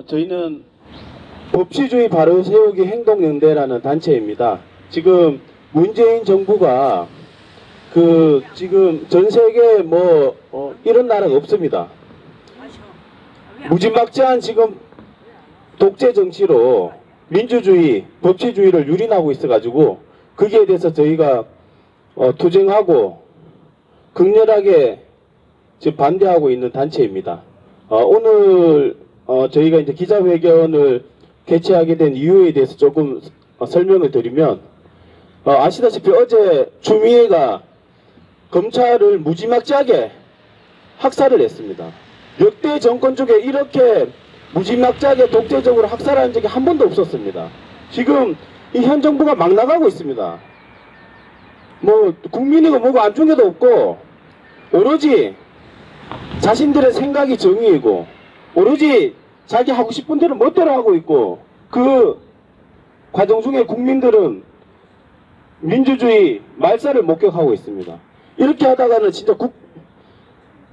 저희는 법치주의 바로 세우기 행동연대라는 단체입니다. 지금 문재인 정부가 지금 전 세계에 이런 나라가 없습니다. 무지막지한 지금 독재 정치로 민주주의, 법치주의를 유린하고 있어가지고 거기에 대해서 저희가 투쟁하고 극렬하게 지금 반대하고 있는 단체입니다. 오늘 저희가 이제 기자회견을 개최하게 된 이유에 대해서 조금 설명을 드리면, 아시다시피 어제 추미애가 검찰을 무지막지하게 학살을 했습니다. 역대 정권 쪽에 이렇게 무지막지하게 독재적으로 학살하는 적이 한 번도 없었습니다. 지금 이 현 정부가 막 나가고 있습니다. 국민이고 뭐고 안중에도 없고 오로지 자신들의 생각이 정의이고 오로지 자기 하고 싶은 대로 멋대로 하고 있고, 그 과정 중에 국민들은 민주주의 말살을 목격하고 있습니다. 이렇게 하다가는 진짜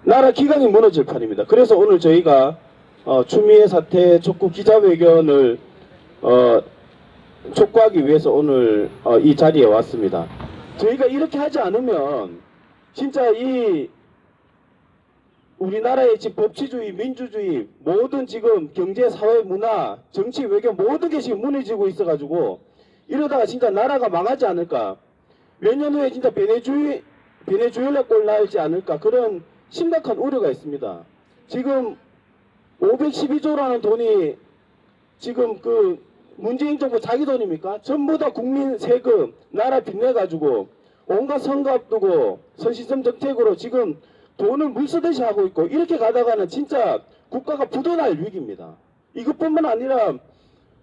나라 기강이 무너질 판입니다. 그래서 오늘 저희가 추미애 사태 촉구 기자회견을 촉구하기 위해서 오늘 이 자리에 왔습니다. 저희가 이렇게 하지 않으면 진짜 이 우리나라의 지금 법치주의, 민주주의, 모든 지금 경제, 사회, 문화, 정치, 외교 모든 게 지금 무너지고 있어가지고 이러다가 진짜 나라가 망하지 않을까, 몇 년 후에 진짜 베네수엘라 꼴 나지 않을까, 그런 심각한 우려가 있습니다. 지금 512조라는 돈이 지금 문재인 정부 자기 돈입니까? 전부 다 국민 세금, 나라 빚내가지고 온갖 선거 앞두고 선시점 정책으로 지금 돈을 물쓰듯이 하고 있고, 이렇게 가다가는 진짜 국가가 부도날 위기입니다. 이것뿐만 아니라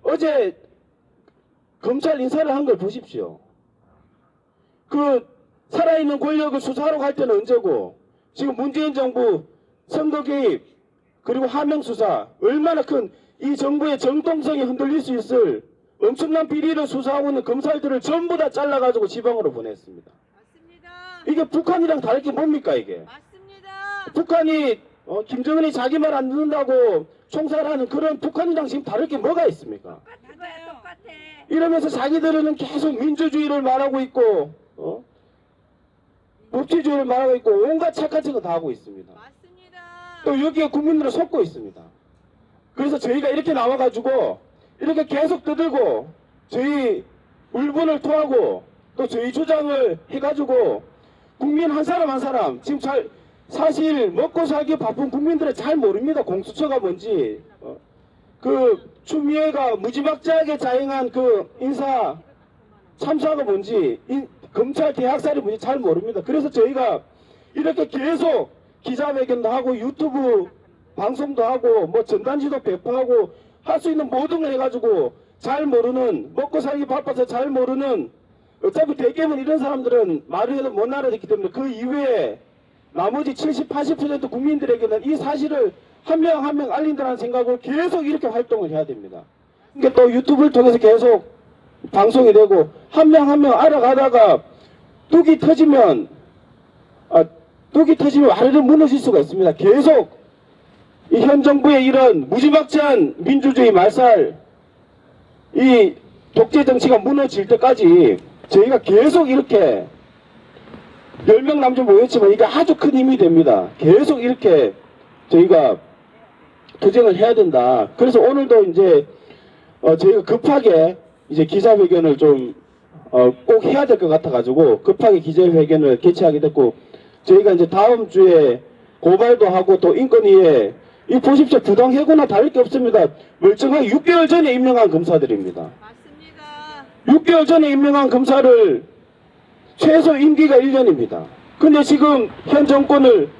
어제 검찰 인사를 한 걸 보십시오. 살아있는 권력을 수사하러 갈 때는 언제고, 지금 문재인 정부 선거 개입 그리고 하명 수사, 얼마나 큰 이 정부의 정통성이 흔들릴 수 있을 엄청난 비리를 수사하고 있는 검찰들을 전부 다 잘라가지고 지방으로 보냈습니다. 맞습니다. 이게 북한이랑 다를 게 뭡니까 이게? 맞습니다. 북한이 김정은이 자기 말 안 듣는다고 총살하는 그런 북한이랑 지금 다를 게 뭐가 있습니까? 똑같아. 이러면서 자기들은 계속 민주주의를 말하고 있고 법치주의를 말하고 있고 온갖 착한 척을 다 하고 있습니다. 맞습니다. 또 여기에 국민들을 속고 있습니다. 그래서 저희가 이렇게 나와가지고 이렇게 계속 떠들고 저희 울분을 토하고 또 저희 주장을 해가지고 국민 한 사람 한 사람 지금 사실 먹고 살기 바쁜 국민들은 잘 모릅니다. 공수처가 뭔지, 추미애가 무지막지하게 자행한 인사 참사가 뭔지, 검찰 대학살이 뭔지 잘 모릅니다. 그래서 저희가 이렇게 계속 기자회견도 하고 유튜브 방송도 하고 전단지도 배포하고 할 수 있는 모든 걸 해가지고 잘 모르는, 먹고 살기 바빠서 잘 모르는, 어차피 대개는 이런 사람들은 말을 해도 못 알아듣기 때문에 그 이외에 나머지 70, 80% 국민들에게는 이 사실을 한 명 한 명 알린다는 생각으로 계속 이렇게 활동을 해야 됩니다. 그러니까 또 유튜브를 통해서 계속 방송이 되고 한 명 한 명 알아가다가 뚝이 터지면 와르르 무너질 수가 있습니다. 계속 이 현 정부의 이런 무지막지한 민주주의 말살, 이 독재 정치가 무너질 때까지 저희가 계속 이렇게 10명 남짓 모였지만 이게 아주 큰 힘이 됩니다. 계속 이렇게 저희가 투쟁을 해야 된다. 그래서 오늘도 이제 저희가 급하게 이제 기자회견을 좀 꼭 해야 될 것 같아가지고 급하게 기자회견을 개최하게 됐고, 저희가 이제 다음 주에 고발도 하고 또 인권위에 이 보십시오. 부당해고나 다를 게 없습니다. 멀쩡하게 6개월 전에 임명한 검사들입니다. 맞습니다. 6개월 전에 임명한 검사를 최소 임기가 1년입니다. 근데 지금 현 정권을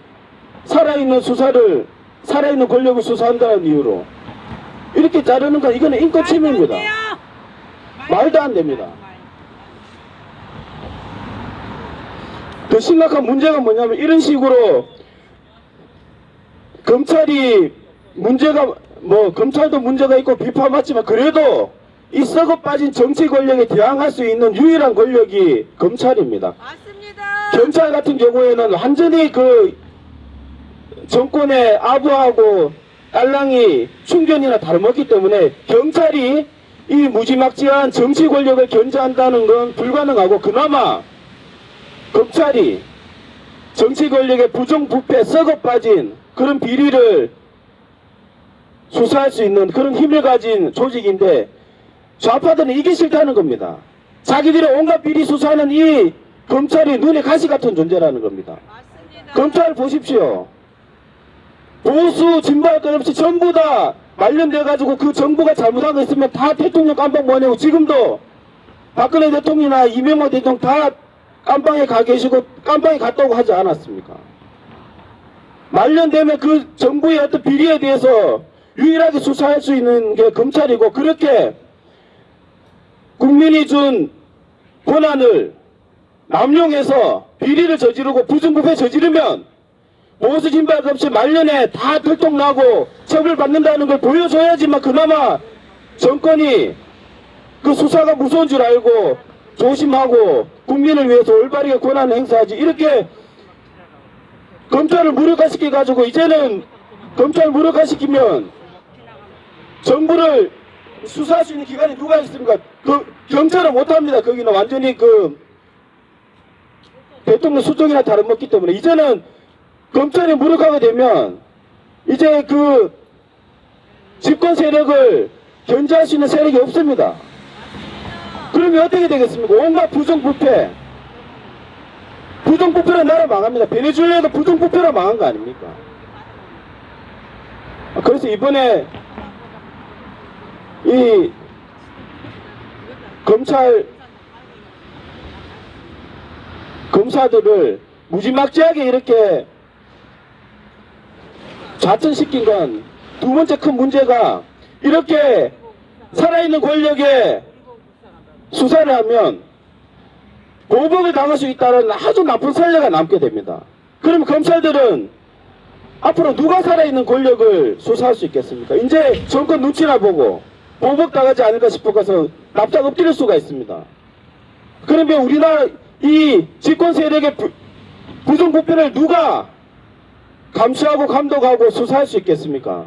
살아있는 권력을 수사한다는 이유로 이렇게 자르는 건 이거는 인권 침해입니다. 말도 안 됩니다. 더 심각한 문제가 뭐냐면 이런 식으로 검찰이 검찰도 문제가 있고 비판받지만 그래도 이 썩어 빠진 정치 권력에 대항할 수 있는 유일한 권력이 검찰입니다. 맞습니다. 경찰 같은 경우에는 완전히 정권에 아부하고 딸랑이 충견이나 다름없기 때문에 경찰이 이 무지막지한 정치 권력을 견제한다는 건 불가능하고, 그나마 검찰이 정치 권력의 부정부패 썩어 빠진 그런 비리를 수사할 수 있는 그런 힘을 가진 조직인데, 좌파들은 이게 싫다는 겁니다. 자기들의 온갖 비리 수사하는 이 검찰이 눈에 가시 같은 존재라는 겁니다. 맞습니다. 검찰 보십시오. 보수 진보할 것 없이 전부 다 말년돼가지고 그 정부가 잘못한 거 있으면 다 대통령 깜빵 보내고, 지금도 박근혜 대통령이나 이명박 대통령 다 깜빵에 가 계시고 깜빵에 갔다고 하지 않았습니까? 말년되면 그 정부의 어떤 비리에 대해서 유일하게 수사할 수 있는 게 검찰이고, 그렇게 국민이 준 권한을 남용해서 비리를 저지르고 부정부패 저지르면 보수 진박 없이 말년에 다 들통나고 처벌받는다는 걸 보여줘야지만 그나마 정권이 그 수사가 무서운 줄 알고 조심하고 국민을 위해서 올바르게 권한을 행사하지. 이렇게 검찰을 무력화시켜가지고, 이제는 검찰 무력화시키면 정부를 수사할 수 있는 기관이 누가 있습니까? 그 경찰은 못합니다. 거기는 완전히 그 대통령 수정이나 다름없기 때문에. 이제는 검찰이 무력화가 되면 이제 그 집권 세력을 견제할 수 있는 세력이 없습니다. 그러면 어떻게 되겠습니까? 온갖 부정부패로 나라 망합니다. 베네수엘라도 부정부패로 망한 거 아닙니까? 그래서 이번에 이 검사들을 무지막지하게 이렇게 좌천시킨 건 두 번째 큰 문제가, 이렇게 살아있는 권력에 수사를 하면 보복을 당할 수 있다는 아주 나쁜 선례가 남게 됩니다. 그럼 검찰들은 앞으로 누가 살아있는 권력을 수사할 수 있겠습니까? 이제 정권 눈치나 보고 보복 당하지 않을까 싶어서 납작 엎드릴 수가 있습니다. 그러면 우리나라 이 집권 세력의 부정부패를 누가 감시하고 감독하고 수사할 수 있겠습니까?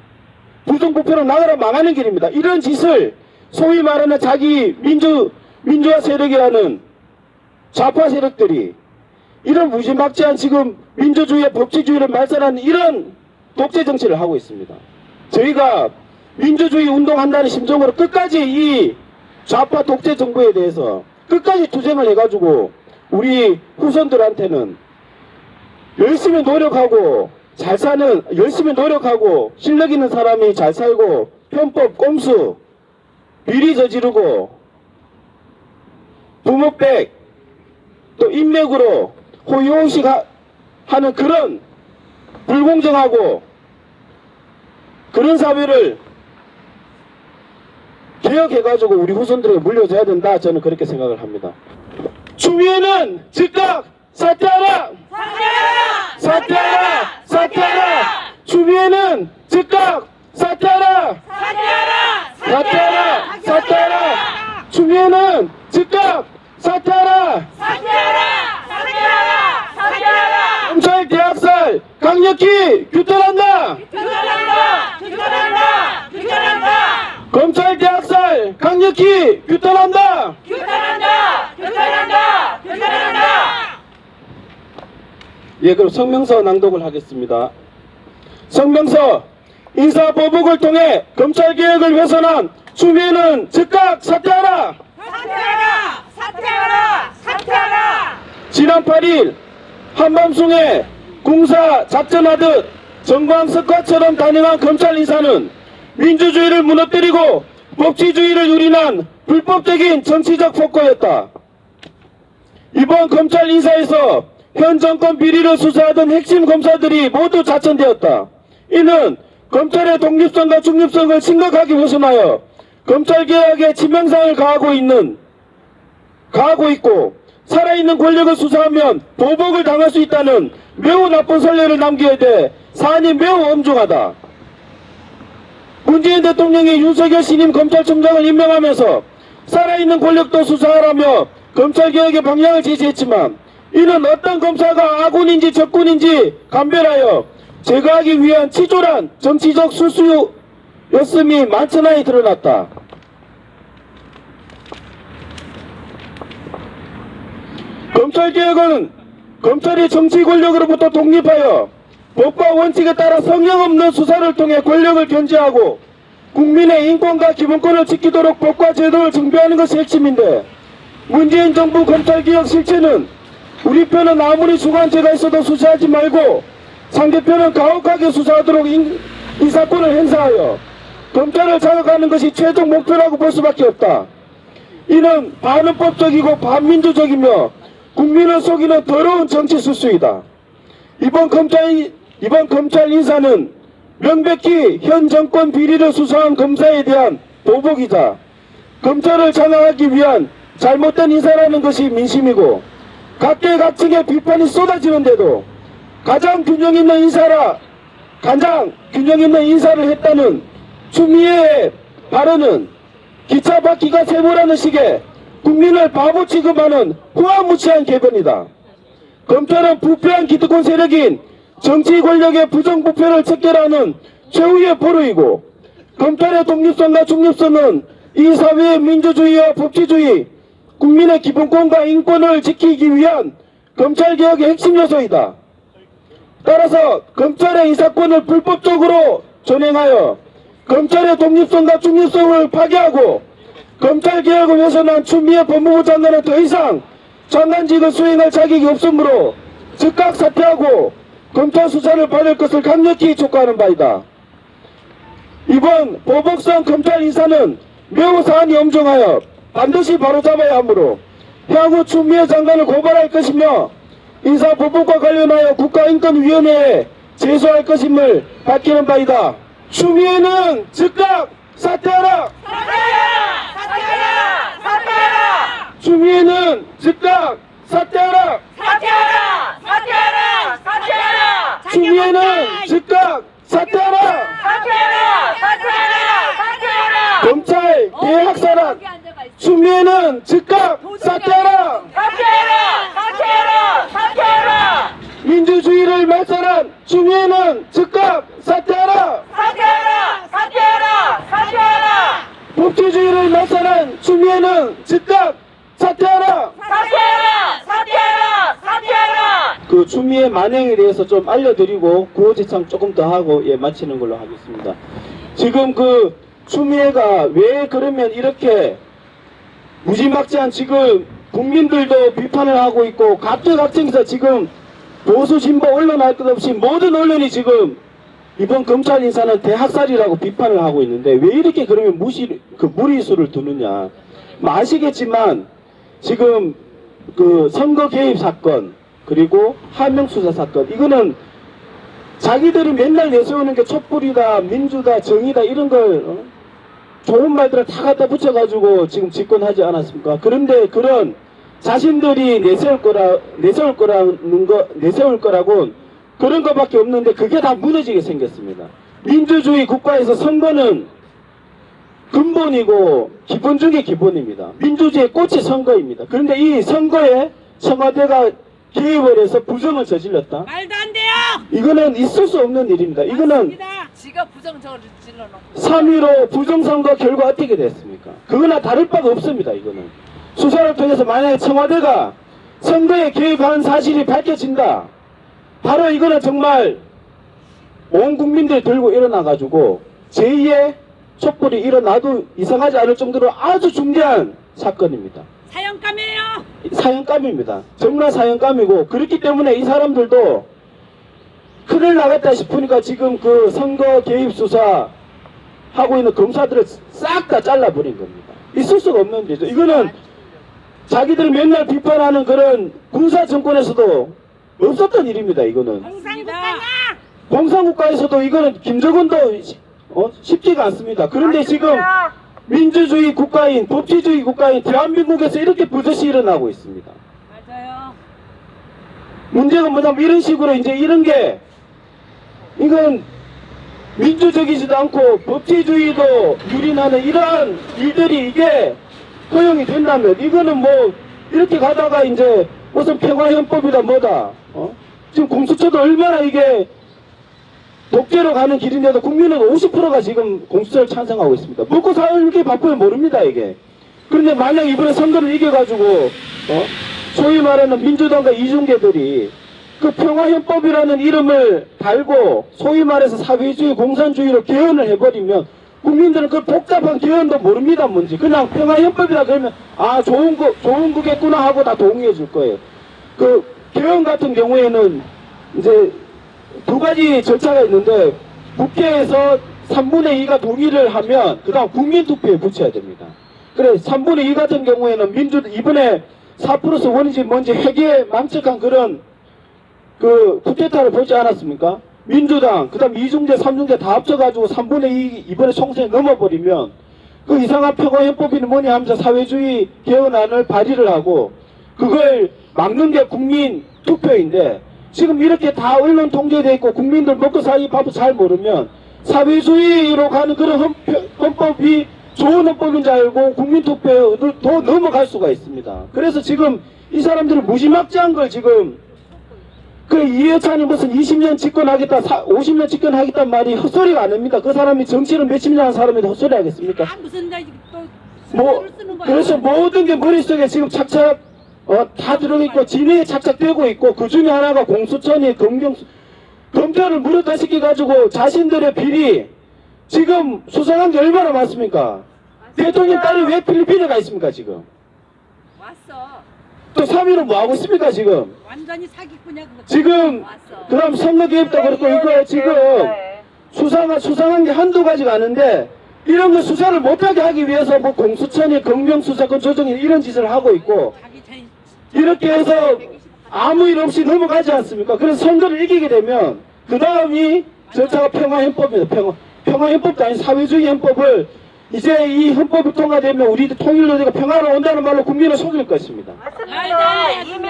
부정부패로 나라가 망하는 길입니다. 이런 짓을 소위 말하는 자기 민주화 세력이라는 좌파 세력들이 이런 무지막지한 지금 민주주의와 법치주의를 말살하는 이런 독재 정치를 하고 있습니다. 저희가 민주주의 운동한다는 심정으로 끝까지 이 좌파 독재 정부에 대해서 끝까지 투쟁을 해가지고 우리 후손들한테는 열심히 노력하고 열심히 노력하고 실력 있는 사람이 잘 살고 편법, 꼼수, 비리 저지르고 부모백 또 인맥으로 호의호식 하는 그런 불공정하고 그런 사회를 개혁해가지고 우리 후손들에게 물려줘야 된다, 저는 그렇게 생각을 합니다. 추미애는 즉각 사퇴하라! 사퇴하라! 사퇴하라! 추미애는 즉각 사퇴하라! 사퇴하라! 사퇴하라! 추미애는 즉각 사퇴하라! 검찰 대학살 강력히 규탄한다! 검찰 대학살 강력히 규탄한다! 예, 그럼 성명서 낭독을 하겠습니다. 성명서. 인사보복을 통해 검찰개혁을 훼손한 추미애는 즉각 사퇴하라! 지난 8일 한밤중에 군사 작전하듯 정광석화처럼 단행한 검찰 인사는 민주주의를 무너뜨리고 법치주의를 유린한 불법적인 정치적 폭거였다. 이번 검찰 인사에서 현 정권 비리를 수사하던 핵심 검사들이 모두 자천되었다. 이는 검찰의 독립성과 중립성을 심각하게 훼손하여 검찰개혁에 치명상을 가하고 있고 살아있는 권력을 수사하면 보복을 당할 수 있다는 매우 나쁜 선례를 남기게 돼 사안이 매우 엄중하다. 문재인 대통령이 윤석열 신임 검찰총장을 임명하면서 살아있는 권력도 수사하라며 검찰개혁의 방향을 제시했지만, 이는 어떤 검사가 아군인지 적군인지 감별하여 제거하기 위한 치졸한 정치적 술수였음이 만천하에 드러났다. 검찰개혁은 검찰이 정치 권력으로부터 독립하여 법과 원칙에 따라 성역 없는 수사를 통해 권력을 견제하고 국민의 인권과 기본권을 지키도록 법과 제도를 정비하는 것이 핵심인데, 문재인 정부 검찰개혁 실체는 우리 편은 아무리 주관죄가 있어도 수사하지 말고 상대편은 가혹하게 수사하도록 인사권을 행사하여 검찰을 자극하는 것이 최종 목표라고 볼 수밖에 없다. 이는 반헌법적이고 반민주적이며 국민을 속이는 더러운 정치 수수이다. 이번 검찰 인사는 명백히 현 정권 비리를 수사한 검사에 대한 보복이자 검찰을 장악하기 위한 잘못된 인사라는 것이 민심이고, 각계각층의 비판이 쏟아지는데도 가장 균형 있는 인사를 했다는 추미애의 발언은 기차 바퀴가 세모라는 식의 국민을 바보 취급하는 후화무치한 궤변이다. 검찰은 부패한 기득권 세력인 정치 권력의 부정부패를 척결하는 최후의 포로이고, 검찰의 독립성과 중립성은 이 사회의 민주주의와 법치주의, 국민의 기본권과 인권을 지키기 위한 검찰개혁의 핵심 요소이다. 따라서 검찰의 인사권을 불법적으로 전행하여 검찰의 독립성과 중립성을 파괴하고 검찰개혁을 훼손한 추미애 법무부 장관은 더 이상 장관직을 수행할 자격이 없으므로 즉각 사퇴하고 검찰 수사를 받을 것을 강력히 촉구하는 바이다. 이번 보복성 검찰 인사는 매우 사안이 엄중하여 반드시 바로잡아야 하므로 향후 추미애 장관을 고발할 것이며 인사보복과 관련하여 국가인권위원회에 제소할 것임을 밝히는 바이다. 추미애는 즉각 사퇴하라! 추미애는 즉각 사퇴하라! 추미애는 즉각 사퇴하라! 검찰 개혁사란 추미애는 즉각 사퇴하라! 민주주의를 말살한 추미애는 즉각 사퇴하라! 법치주의를 말살한 추미애는 즉각 사퇴하라! 그 추미애 만행에 대해서 좀 알려드리고 구호지창 조금 더 하고 마치는 걸로 하겠습니다. 지금 그 추미애가 왜 그러면 이렇게 무지막지한 지금 국민들도 비판을 하고 있고 각계각층에서 지금 보수 진보 언론 할 것 없이 모든 언론이 지금 이번 검찰 인사는 대학살이라고 비판을 하고 있는데, 왜 이렇게 그러면 무리수를 두느냐. 아시겠지만 지금 그 선거 개입 사건 그리고 하명 수사 사건, 이거는 자기들이 맨날 내세우는 게 촛불이다, 민주다, 정의다 이런 걸 좋은 말들을 다 갖다 붙여가지고 지금 집권하지 않았습니까? 그런데 그런 자신들이 내세울 거라고 그런 것밖에 없는데 그게 다 무너지게 생겼습니다. 민주주의 국가에서 선거는 근본이고 기본 중에 기본입니다. 민주주의의 꽃이 선거입니다. 그런데 이 선거에 청와대가 개입을 해서 부정을 저질렀다? 말도 안 돼요. 이거는 있을 수 없는 일입니다. 이거는 지가 부정 저질러놓고 3.15 부정선거 결과 어떻게 됐습니까? 그거나 다를 바가 없습니다. 이거는 수사를 통해서 만약에 청와대가 선거에 개입한 사실이 밝혀진다, 바로 이거는 정말 온 국민들 들고 일어나가지고 제2의 촛불이 일어나도 이상하지 않을 정도로 아주 중대한 사건입니다. 사형감이에요. 사형감입니다. 정말 사형감이고, 그렇기 때문에 이 사람들도 큰일 나겠다 싶으니까 지금 그 선거 개입 수사 하고 있는 검사들을 싹 다 잘라버린 겁니다. 있을 수가 없는 일이죠. 이거는 자기들 맨날 비판하는 그런 군사 정권에서도 없었던 일입니다. 이거는 공산국가에서도 이거는 김정은도 쉽지가 않습니다. 그런데 지금 민주주의 국가인, 법치주의 국가인 대한민국에서 이렇게 버젓이 일어나고 있습니다. 맞아요. 문제가 뭐냐면 이런 식으로 이제 이런 게, 이건 민주적이지도 않고 법치주의도 유린하는 이러한 일들이 이게 허용이 된다면, 이거는 뭐 이렇게 가다가 이제 무슨 평화헌법이다 뭐다, 지금 공수처도 얼마나 이게 독재로 가는 길인데도 국민은 50%가 지금 공수처를 찬성하고 있습니다. 먹고 살기 바쁘면 모릅니다 이게. 그런데 만약 이번에 선거를 이겨가지고 소위 말하는 민주당과 이중계들이 그 평화헌법이라는 이름을 달고 소위 말해서 사회주의 공산주의로 개헌을 해버리면 국민들은 그 복잡한 개헌도 모릅니다 뭔지. 그냥 평화헌법이라 그러면 아 좋은 거겠구나 하고 다 동의해 줄 거예요. 그 개헌 같은 경우에는 이제 두 가지 절차가 있는데 국회에서 3분의 2가 동의를 하면 그 다음 국민투표에 붙여야 됩니다. 그래 3분의 2 같은 경우에는 이번에 4+1인지 뭔지 회계 망측한 그런 그 쿠데타를 보지 않았습니까? 민주당, 그 다음 이중대, 삼중대 다 합쳐가지고 3분의 2 이번에 총선에 넘어버리면 그 이상한 평화헌법이 뭐냐 하면서 사회주의 개헌안을 발의를 하고 그걸 막는 게 국민 투표인데 지금 이렇게 다 언론 통제되어 있고 국민들 먹고 살기 바빠 잘 모르면 사회주의로 가는 그런 헌법이 좋은 헌법인 줄 알고 국민투표에 더 넘어갈 수가 있습니다. 그래서 지금 이 사람들은 무지막지한 걸 지금 그 이해찬이 무슨 20년 집권하겠다, 50년 집권하겠다는 말이 헛소리가 아닙니다. 그 사람이 정치를 몇십 년 한 사람인데 헛소리 하겠습니까? 무슨 뭐, 그래서 모든 게 머릿속에 지금 착착 다 들어있고 진행에 착착되고 있고 그 중에 하나가 공수처니 검찰을 무력화시켜가지고 자신들의 비리 지금 수사한 게 얼마나 많습니까? 대통령 딸이 왜 필리핀에 가 있습니까 지금? 왔어. 또 3위는 뭐 하고 있습니까 지금? 완전히 사기꾼이야 그거. 지금 왔어. 그럼 선거 개입도 그렇고 이거 지금 수상한 게 한두 가지가 아닌데 이런 거 수사를 못하게 하기 위해서 뭐 공수처니 검경수사권 조정이 이런 짓을 하고 있고 자기 자신 이렇게 해서 아무 일 없이 넘어가지 않습니까? 그래서 선거를 이기게 되면 그 다음이 절차가 평화헌법입니다. 평화헌법도 아닌 사회주의 헌법을 이제 이 헌법이 통과되면 우리들 통일로 되고 평화로 온다는 말로 국민을 속일 것입니다.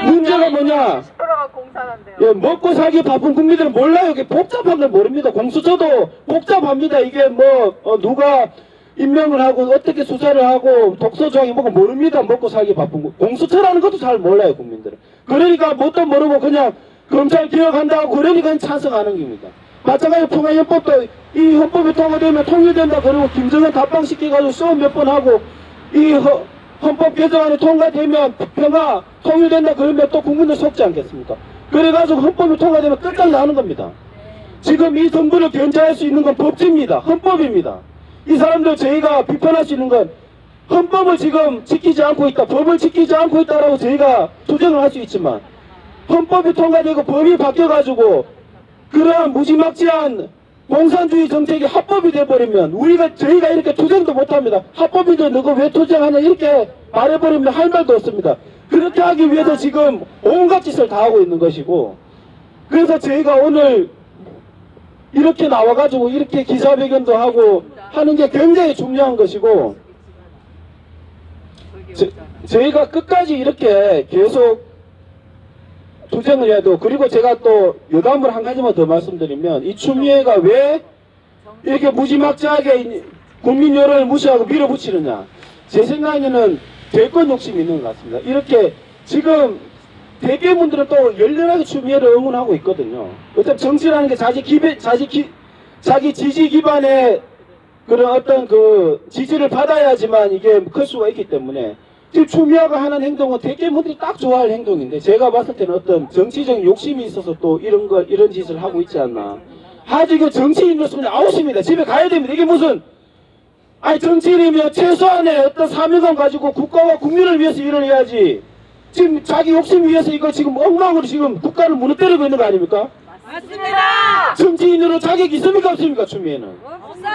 문제가 뭐냐? 예, 먹고 살기 바쁜 국민들은 몰라요. 이게 복잡한 걸 모릅니다. 공수처도 복잡합니다. 이게 뭐 누가 임명을 하고 어떻게 수사를 하고 독소조항이 뭐고 모릅니다. 먹고 살기 바쁜 거. 공수처라는 것도 잘 몰라요 국민들은. 그러니까 뭣도 모르고 그냥 검찰 개혁한다고 그러니까 찬성하는 겁니다. 마찬가지로 평화헌법도 이 헌법이 통과되면 통일된다 그러고 김정은 답방시켜가지고 수업 몇 번 하고 이 헌법 개정안이 통과되면 평화 통일된다 그러면 또 국민들 속지 않겠습니까? 그래가지고 헌법이 통과되면 끝장 나는 겁니다. 지금 이 정부를 견제할 수 있는 건 법치입니다. 헌법입니다. 이 사람들 저희가 비판할 수 있는 건 헌법을 지금 지키지 않고 있다, 법을 지키지 않고 있다라고 저희가 투쟁을 할 수 있지만 헌법이 통과되고 법이 바뀌어가지고 그러한 무지막지한 공산주의 정책이 합법이 돼버리면 저희가 이렇게 투쟁도 못합니다. 합법인데 너가 왜 투쟁하냐 이렇게 말해버리면 할 말도 없습니다. 그렇게 하기 위해서 지금 온갖 짓을 다 하고 있는 것이고 그래서 저희가 오늘 이렇게 나와가지고 이렇게 기자회견도 하고 하는 게 굉장히 중요한 것이고 저희가 끝까지 이렇게 계속 투쟁을 해야 되고 그리고 제가 또 여담을 한 가지만 더 말씀드리면 이 추미애가 왜 이렇게 무지막지하게 국민 여론을 무시하고 밀어붙이느냐 제 생각에는 대권 욕심이 있는 것 같습니다. 이렇게 지금 대개분들은 또 열렬하게 추미애를 응원하고 있거든요. 어차피 정치라는 게 자기 지지 기반의 그런 어떤 그 지지를 받아야지만 이게 클 수가 있기 때문에 지금 추미애가 하는 행동은 대개분들이 딱 좋아할 행동인데 제가 봤을 때는 어떤 정치적인 욕심이 있어서 또 이런 짓을 하고 있지 않나. 아주 이거 정치인으로서는 아웃입니다. 집에 가야 됩니다. 이게 무슨 아니 정치인이면 최소한의 어떤 사명감 가지고 국가와 국민을 위해서 일을 해야지. 지금 자기 욕심 위해서 이거 지금 엉망으로 지금 국가를 무너뜨리고 있는 거 아닙니까? 맞습니다. 정치인으로 자격이 있습니까 없습니까 추미애는? 없어요.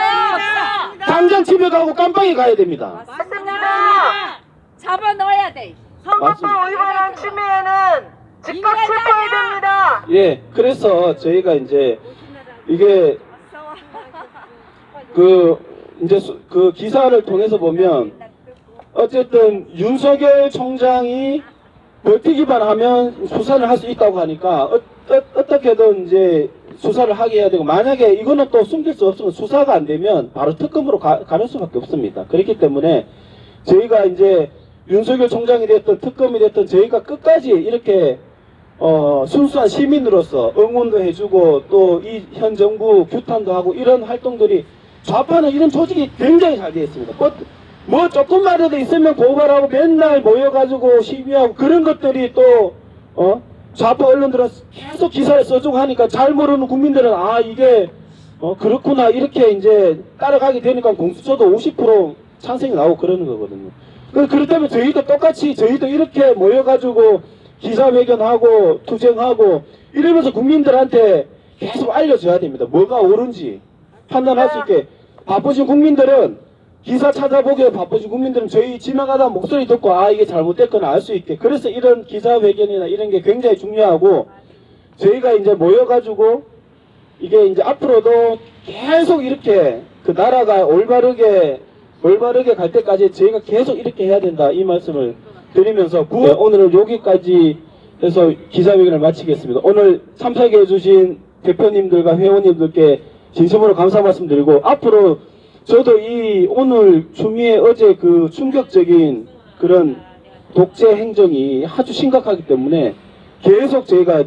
당장 집에 가고 깜빵에 가야 됩니다. 맞습니다. 잡아 넣어야 돼. 선거법 위반한 추미애는 즉각 체포해야 됩니다. 예, 그래서 저희가 이제 이게 그 기사를 통해서 보면 어쨌든 윤석열 총장이 벌칙 위반하면 수사를 할 수 있다고 하니까 어떻게든 이제 수사를 하게 해야 되고 만약에 이거는 또 숨길 수 없으면 수사가 안 되면 바로 특검으로 가는 수밖에 없습니다. 그렇기 때문에 저희가 이제 윤석열 총장이 됐든 특검이 됐든 저희가 끝까지 이렇게 순수한 시민으로서 응원도 해주고 또 이 현 정부 규탄도 하고 이런 활동들이 좌파는 이런 조직이 굉장히 잘 되어 있습니다. 뭐 조금만이라도 있으면 고발하고 맨날 모여가지고 시위하고 그런 것들이 또 좌파 언론들은 계속 기사를 써주고 하니까 잘 모르는 국민들은 아 이게 그렇구나 이렇게 이제 따라가게 되니까 공수처도 50% 찬성이 나오고 그러는 거거든요. 그렇다면 저희도 똑같이 저희도 이렇게 모여가지고 기자회견하고 투쟁하고 이러면서 국민들한테 계속 알려줘야 됩니다. 뭐가 옳은지 판단할 수 있게. 바쁘신 국민들은 기사 찾아보기에 바쁘신 국민들은 저희 지나가다 목소리 듣고 아 이게 잘못됐거나 알 수 있게. 그래서 이런 기자회견이나 이런 게 굉장히 중요하고 저희가 이제 모여가지고 이게 이제 앞으로도 계속 이렇게 그 나라가 올바르게 갈 때까지 저희가 계속 이렇게 해야 된다 이 말씀을 드리면서 오늘은 여기까지 해서 기자회견을 마치겠습니다. 오늘 참석해 주신 대표님들과 회원님들께 진심으로 감사 말씀드리고 앞으로 저도 이 오늘 추미애 어제 그 충격적인 그런 독재 행정이 아주 심각하기 때문에 계속 제가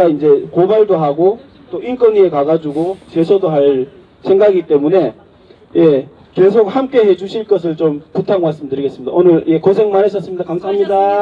이제 고발도 하고 또 인권위에 가가지고 제소도 할 생각이기 때문에 예 계속 함께 해주실 것을 좀 부탁 말씀드리겠습니다. 오늘 예 고생 많으셨습니다. 감사합니다.